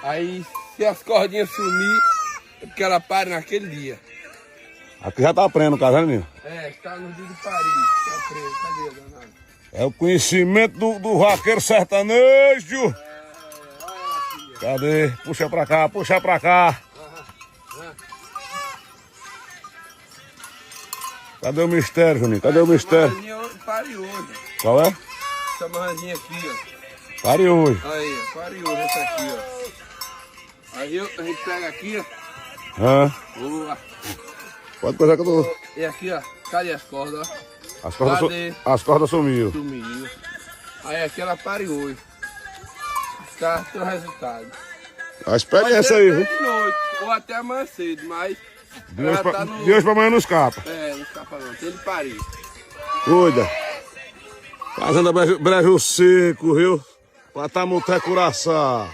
Aí, se as cordinhas sumir, é porque ela pare naquele dia. Aqui já tá prendo, tá vendo, menino? É, está no dia de Paris. Tá preso. Cadê, danado? É o conhecimento do vaqueiro sertanejo. Olha ela aqui. Cadê? Puxa pra cá, puxa pra cá. Cadê o mistério, Juninho? Cadê o mistério? Essa marrazinha pare hoje. Qual é? Essa marrazinha aqui, ó. Pare hoje. Aí, ó. Pare hoje essa aqui, ó. Aí a gente pega aqui, ó. Hã? Boa. Pode coisar que eu tô... E aqui, ó. Cadê as cordas, ó? Cadê? As cordas sumiu. Sumiu. Aí aqui ela pare hoje. Tá o resultado. A experiência aí, viu? De noite, ou até amanhã cedo, mas De hoje, ela tá no... de hoje pra amanhã não escapa. É, não escapa não. Tem de Paris. Cuida. Fazenda Brejo Seco, viu? Pra Tamuté Curaçá.